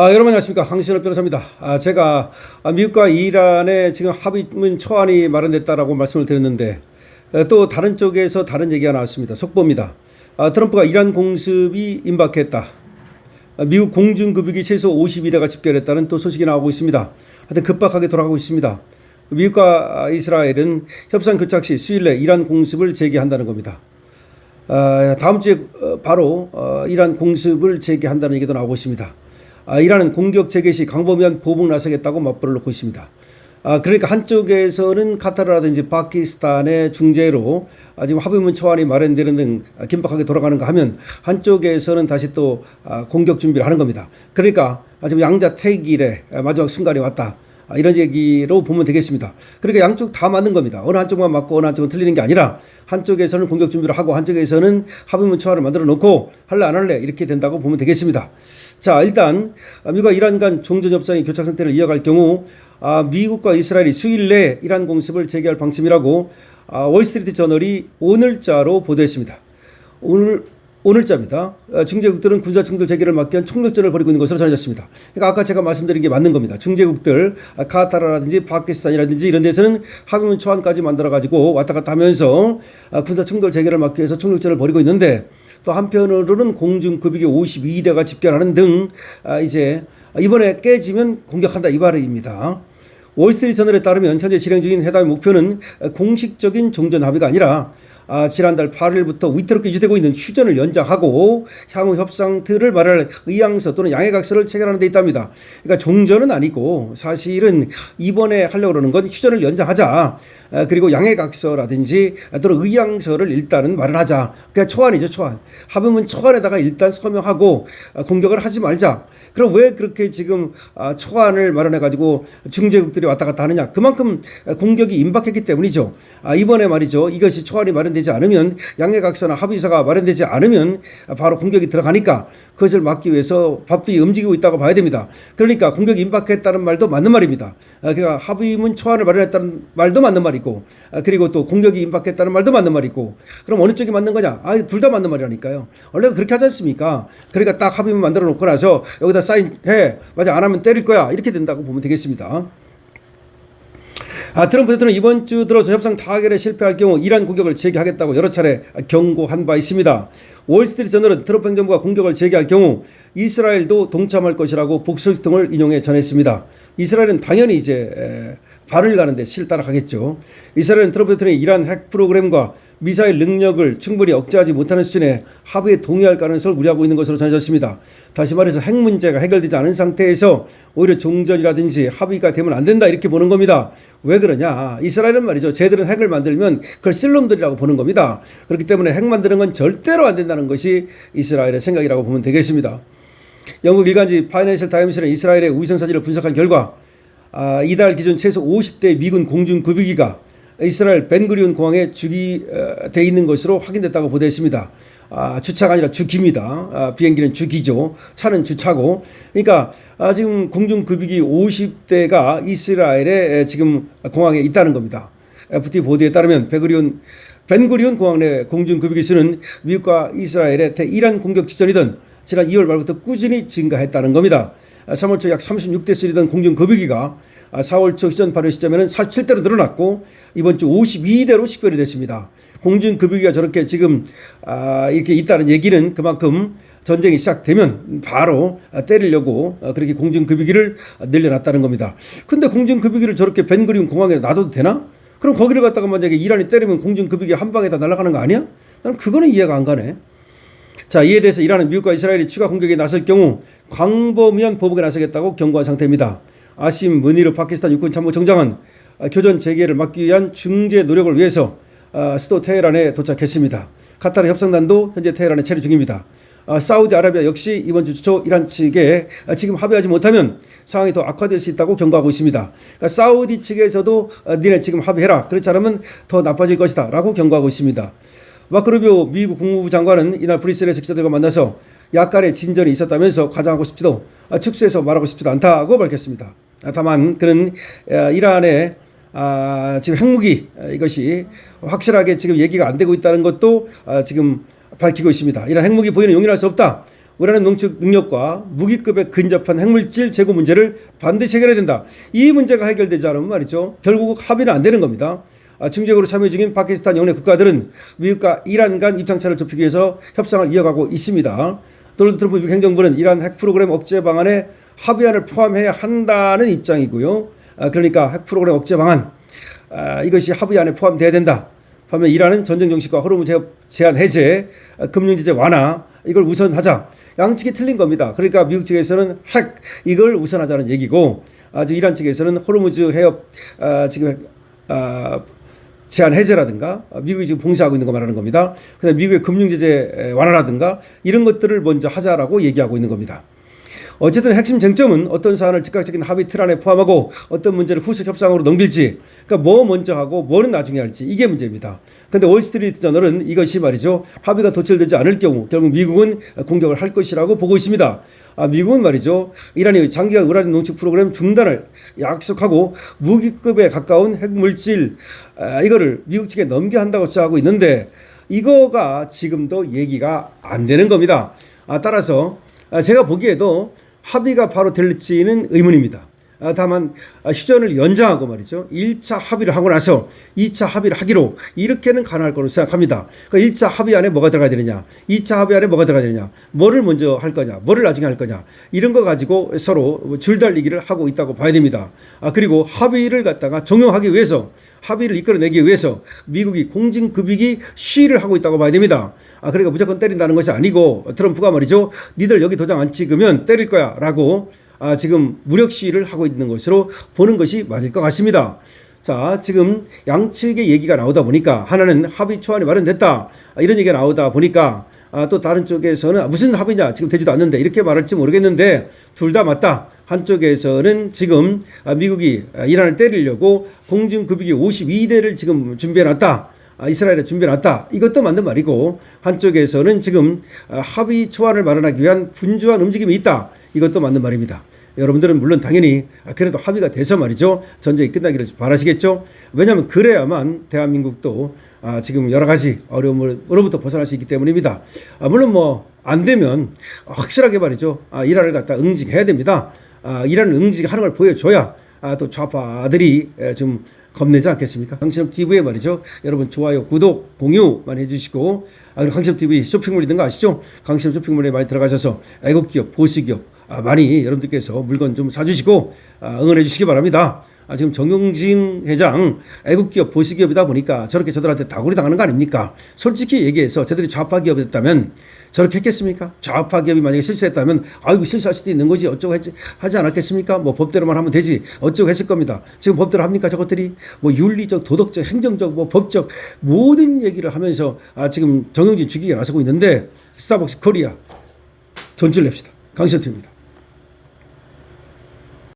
여러분 안녕하십니까. 황신업 변호사입니다. 제가 미국과 이란의 지금 합의문 초안이 마련됐다라고 말씀을 드렸는데 또 다른 쪽에서 다른 얘기가 나왔습니다. 속보입니다. 트럼프가 이란 공습이 임박했다. 미국 공중급유기 최소 52대가 집결했다는 또 소식이 나오고 있습니다. 하여튼 급박하게 돌아가고 있습니다. 미국과 이스라엘은 협상 교착 시 수일 내 이란 공습을 재개한다는 겁니다. 다음 주에 바로 이란 공습을 재개한다는 얘기도 나오고 있습니다. 이란은 공격 재개 시 광범위한 보복 나서겠다고 맞불을 놓고 있습니다. 그러니까 한쪽에서는 카타르라든지 파키스탄의 중재로 지금 합의문 초안이 마련되는 등 긴박하게 돌아가는가 하면 한쪽에서는 다시 또 공격 준비를 하는 겁니다. 그러니까 지금 양자 태길의 마지막 순간이 왔다. 이런 얘기로 보면 되겠습니다. 그러니까 양쪽 다 맞는 겁니다. 어느 한쪽만 맞고 어느 한쪽은 틀리는 게 아니라 한쪽에서는 공격 준비를 하고 한쪽에서는 합의문 초안을 만들어 놓고 할래 안 할래 이렇게 된다고 보면 되겠습니다. 자, 일단 미국과 이란 간 종전협상의 교착 상태를 이어갈 경우 미국과 이스라엘이 수일 내에 이란 공습을 재개할 방침이라고 월스트리트 저널이 오늘자로 보도했습니다. 오늘자입니다. 중재국들은 군사 충돌 재개를 막기 위한 총력전을 벌이고 있는 것으로 전해졌습니다. 그러니까 아까 제가 말씀드린 게 맞는 겁니다. 중재국들 카타르라든지 파키스탄이라든지 이런 데서는 합의문 초안까지 만들어가지고 왔다 갔다 하면서 군사 충돌 재개를 막기 위해서 총력전을 벌이고 있는데 또 한편으로는 공중급유기 52대가 집결하는 등 이제 이번에 깨지면 공격한다 이 말입니다. 월스트리트 저널에 따르면 현재 진행 중인 회담의 목표는 공식적인 종전 합의가 아니라 지난달 8일부터 위태롭게 유지되고 있는 휴전을 연장하고 향후 협상들을 말할 의향서 또는 양해각서를 체결하는 데 있답니다. 그러니까 종전은 아니고 사실은 이번에 하려고 그러는 건 휴전을 연장하자. 그리고 양해각서라든지 또는 의향서를 일단은 마련하자. 그러니까 초안이죠, 초안. 합의문 초안에다가 일단 서명하고 공격을 하지 말자. 그럼 왜 그렇게 지금 초안을 마련해가지고 중재국들이 왔다 갔다 하느냐. 그만큼 공격이 임박했기 때문이죠. 이번에 말이죠. 이것이 초안이 마련되지 않으면 양해각서나 합의서가 마련되지 않으면 바로 공격이 들어가니까 그것을 막기 위해서 바삐 움직이고 있다고 봐야 됩니다. 그러니까 공격이 임박했다는 말도 맞는 말입니다. 그러니까 합의문 초안을 마련했다는 말도 맞는 말이고 그리고 또 공격이 임박했다는 말도 맞는 말이고 그럼 어느 쪽이 맞는 거냐? 둘 다 맞는 말이라니까요. 원래 그렇게 하지 않습니까? 그러니까 딱 합의문 만들어 놓고 나서 여기다 사인해. 맞아, 안 하면 때릴 거야. 이렇게 된다고 보면 되겠습니다. 트럼프 대통령은 이번 주 들어서 협상 타결에 실패할 경우 이란 공격을 재개하겠다고 여러 차례 경고한 바 있습니다. 월스트리트 저널은 트럼프 행정부가 공격을 재개할 경우 이스라엘도 동참할 것이라고 복수통을 인용해 전했습니다. 이스라엘은 당연히 이제 발을 가는데 실 따라가겠죠. 이스라엘은 트럼프 대통령이 이란 핵 프로그램과 미사일 능력을 충분히 억제하지 못하는 수준의 합의에 동의할 가능성을 우려하고 있는 것으로 전해졌습니다. 다시 말해서 핵 문제가 해결되지 않은 상태에서 오히려 종전이라든지 합의가 되면 안 된다 이렇게 보는 겁니다. 왜 그러냐? 이스라엘은 말이죠. 쟤들은 핵을 만들면 그걸 쓸 놈들이라고 보는 겁니다. 그렇기 때문에 핵 만드는 건 절대로 안 된다는 것이 이스라엘의 생각이라고 보면 되겠습니다. 영국 일간지 파이낸셜 타임스는 이스라엘의 위성 사진을 분석한 결과 이달 기준 최소 50대 미군 공중급유기가 이스라엘 벤구리온 공항에 주기돼 있는 것으로 확인됐다고 보도했습니다. 주차가 아니라 주기입니다. 비행기는 주기죠. 차는 주차고. 그러니까 지금 공중급유기 50대가 이스라엘에 지금 공항에 있다는 겁니다. FT 보도에 따르면 벤구리온 공항 내 공중급유기 수는 미국과 이스라엘의 대이란 공격 직전이던 지난 2월 말부터 꾸준히 증가했다는 겁니다. 3월 초 약 36대 수이던 공중급유기가 4월 초 휴전 발효 시점에는 47대로 늘어났고 이번 주 52대로 식별이 됐습니다. 공중급유기가 저렇게 지금 이렇게 있다는 얘기는 그만큼 전쟁이 시작되면 바로 때리려고 그렇게 공중급유기를 늘려놨다는 겁니다. 근데 공중급유기를 저렇게 벤구리온 공항에 놔둬도 되나? 그럼 거기를 갖다가 만약에 이란이 때리면 공중급유기 한 방에 다 날아가는 거 아니야? 나는 그거는 이해가 안 가네. 자, 이에 대해서 이란은 미국과 이스라엘이 추가 공격에 나설 경우 광범위한 보복에 나서겠다고 경고한 상태입니다. 아심 무니르 파키스탄 육군 참모총장은 교전 재개를 막기 위한 중재 노력을 위해서 수도 테헤란에 도착했습니다. 카타르 협상단도 현재 테헤란에 체류 중입니다. 사우디아라비아 역시 이번 주 초 이란 측에 지금 합의하지 못하면 상황이 더 악화될 수 있다고 경고하고 있습니다. 그러니까 사우디 측에서도 니네 지금 합의해라. 그렇지 않으면 더 나빠질 것이다 라고 경고하고 있습니다. 마크 루비오 미국 국무부 장관은 이날 브뤼셀에서 기자들과 만나서 약간의 진전이 있었다면서 과장하고 싶지도 축소해서 말하고 싶지도 않다고 밝혔습니다. 다만 그는 이란의 지금 핵무기 이것이 확실하게 지금 얘기가 안 되고 있다는 것도 지금 밝히고 있습니다. 이란 핵무기 보유는 용인할 수 없다. 우라늄 농축 능력과 무기급에 근접한 핵물질 재고 문제를 반드시 해결해야 된다. 이 문제가 해결되지 않으면 말이죠, 결국 합의는 안 되는 겁니다. 중재국으로 참여 중인 파키스탄 영내 국가들은 미국과 이란 간 입장차를 좁히기 위해서 협상을 이어가고 있습니다. 도널드 트럼프 미국 행정부는 이란 핵 프로그램 억제 방안에 합의안을 포함해야 한다는 입장이고요. 그러니까 핵 프로그램 억제 방안, 이것이 합의안에 포함돼야 된다. 반면 이란은 전쟁 정식과 호르무즈 제한 해제, 금융 제재 완화, 이걸 우선하자. 양측이 틀린 겁니다. 그러니까 미국 측에서는 핵, 이걸 우선하자는 얘기고, 이란 측에서는 호르무즈 해협 지금 제한 해제라든가 미국이 지금 봉쇄하고 있는 거 말하는 겁니다. 그다음에 미국의 금융 제재 완화라든가 이런 것들을 먼저 하자라고 얘기하고 있는 겁니다. 어쨌든 핵심 쟁점은 어떤 사안을 즉각적인 합의 틀 안에 포함하고 어떤 문제를 후속 협상으로 넘길지, 그러니까 뭐 먼저 하고 뭐는 나중에 할지, 이게 문제입니다. 그런데 월스트리트 저널은 이것이 말이죠, 합의가 도출되지 않을 경우 결국 미국은 공격을 할 것이라고 보고 있습니다. 미국은 말이죠, 이란이 장기간 우라늄 농축 프로그램 중단을 약속하고 무기급에 가까운 핵물질 이거를 미국 측에 넘겨야 한다고 주장하고 있는데, 이거가 지금도 얘기가 안 되는 겁니다. 따라서 제가 보기에도 합의가 바로 될지는 의문입니다. 다만 휴전을 연장하고 말이죠, 1차 합의를 하고 나서 2차 합의를 하기로, 이렇게는 가능할 거로 생각합니다. 그러니까 1차 합의 안에 뭐가 들어가야 되느냐, 2차 합의 안에 뭐가 들어가야 되느냐, 뭐를 먼저 할 거냐, 뭐를 나중에 할 거냐, 이런 거 가지고 서로 줄달리기를 하고 있다고 봐야 됩니다. 그리고 합의를 갖다가 종용하기 위해서, 합의를 이끌어내기 위해서 미국이 공진급익이 시위를 하고 있다고 봐야 됩니다. 그러니까 무조건 때린다는 것이 아니고, 트럼프가 말이죠, 니들 여기 도장 안 찍으면 때릴 거야 라고 지금 무력 시위를 하고 있는 것으로 보는 것이 맞을 것 같습니다. 자, 지금 양측의 얘기가 나오다 보니까, 하나는 합의 초안이 마련됐다, 이런 얘기가 나오다 보니까 또 다른 쪽에서는 무슨 합의냐, 지금 되지도 않는데, 이렇게 말할지 모르겠는데 둘 다 맞다. 한쪽에서는 지금 미국이 이란을 때리려고 공중급유기 52대를 지금 준비해놨다, 이스라엘에 준비해놨다, 이것도 맞는 말이고, 한쪽에서는 지금 합의 초안을 마련하기 위한 분주한 움직임이 있다, 이것도 맞는 말입니다. 여러분들은 물론 당연히 그래도 합의가 돼서 말이죠, 전쟁이 끝나기를 바라시겠죠. 왜냐하면 그래야만 대한민국도 지금 여러 가지 어려움으로부터 벗어날 수 있기 때문입니다. 물론 뭐 안 되면 확실하게 말이죠, 이란을 갖다 응징해야 됩니다. 이란을 응징하는 걸 보여줘야 또 좌파들이 좀 겁내지 않겠습니까? 강신업TV에 말이죠, 여러분 좋아요, 구독, 공유 많이 해주시고, 그리고 강신업TV 쇼핑몰 있는 거 아시죠? 강신업 쇼핑몰에 많이 들어가셔서 애국기업, 보수기업 많이 여러분들께서 물건 좀 사주시고 응원해 주시기 바랍니다. 지금 정용진 회장 애국기업, 보수기업이다 보니까 저렇게 저들한테 다구리 당하는 거 아닙니까? 솔직히 얘기해서 저들이 좌파 기업이었다면 저렇게 했겠습니까? 좌파 기업이 만약에 실수했다면 아이고 실수할 수도 있는 거지 어쩌고 하지 않았겠습니까? 뭐 법대로만 하면 되지 어쩌고 했을 겁니다. 지금 법대로 합니까? 저것들이 뭐 윤리적, 도덕적, 행정적, 뭐 법적 모든 얘기를 하면서 지금 정용진 죽이게 나서고 있는데, 스타벅스 코리아 돈줄 냅시다. 강신업TV입니다.